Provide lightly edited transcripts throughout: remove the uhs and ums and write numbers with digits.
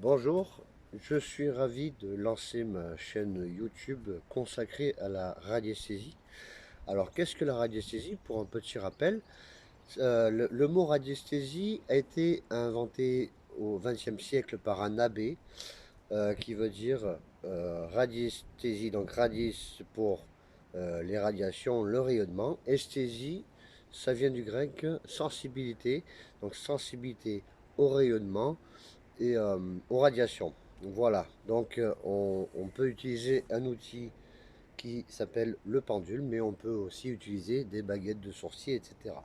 Bonjour, je suis ravi de lancer ma chaîne YouTube consacrée à la radiesthésie. Alors, qu'est-ce que la radiesthésie? Pour un petit rappel, le mot radiesthésie a été inventé au XXe siècle par un abbé qui veut dire radiesthésie, donc radies pour les radiations, le rayonnement, esthésie, ça vient du grec sensibilité, donc sensibilité au rayonnement et aux radiations. Voilà, donc on peut utiliser un outil qui s'appelle le pendule, mais on peut aussi utiliser des baguettes de sourcier, etc.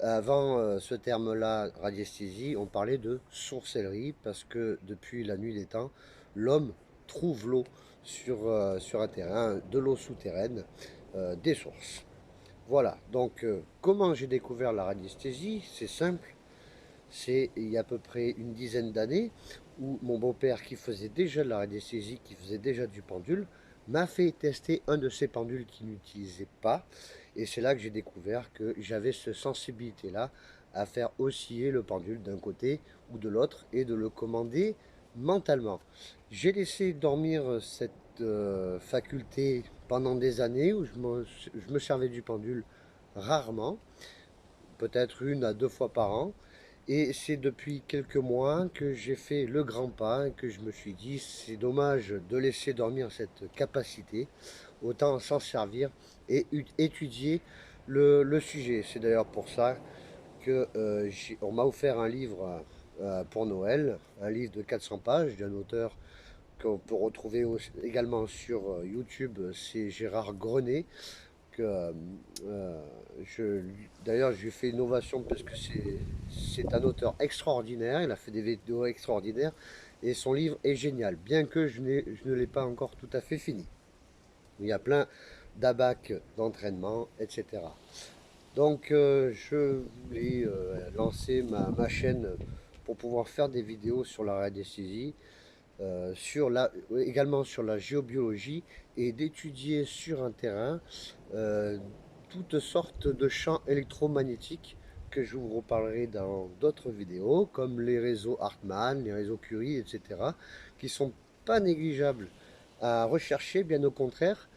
Avant ce terme-là, radiesthésie, on parlait de sorcellerie, parce que depuis la nuit des temps, l'homme trouve l'eau sur un terrain, de l'eau souterraine, des sources. Voilà, donc comment j'ai découvert la radiesthésie? C'est simple, c'est il y a à peu près une dizaine d'années où mon beau-père, qui faisait déjà de la radiesthésie, qui faisait déjà du pendule, m'a fait tester un de ces pendules qu'il n'utilisait pas. Et c'est là que j'ai découvert que j'avais cette sensibilité-là à faire osciller le pendule d'un côté ou de l'autre et de le commander mentalement. J'ai laissé dormir cette faculté pendant des années où je me servais du pendule rarement, peut-être une à deux fois par an. Et c'est depuis quelques mois que j'ai fait le grand pas et que je me suis dit, c'est dommage de laisser dormir cette capacité, autant s'en servir et étudier le sujet. C'est d'ailleurs pour ça que on m'a offert un livre pour Noël, un livre de 400 pages d'un auteur qu'on peut retrouver également sur YouTube, c'est Gérard Grenet que d'ailleurs je lui fais une ovation parce que c'est un auteur extraordinaire, il a fait des vidéos extraordinaires et son livre est génial, bien que je ne l'ai pas encore tout à fait fini. Il y a plein d'abacs d'entraînement, etc. Donc je voulais lancer ma chaîne pour pouvoir faire des vidéos sur la radiesthésie, également sur la géobiologie et d'étudier sur un terrain euh, toutes sortes de champs électromagnétiques que je vous reparlerai dans d'autres vidéos, comme les réseaux Hartmann, les réseaux Curie, etc., qui sont pas négligeables à rechercher, bien au contraire,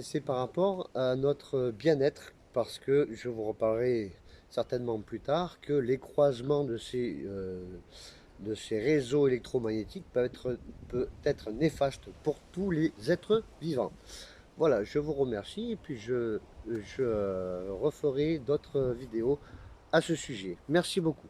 c'est par rapport à notre bien-être, parce que je vous reparlerai certainement plus tard que les croisements de ces réseaux électromagnétiques peut être néfastes pour tous les êtres vivants. Voilà, je vous remercie et puis je referai d'autres vidéos à ce sujet. Merci beaucoup.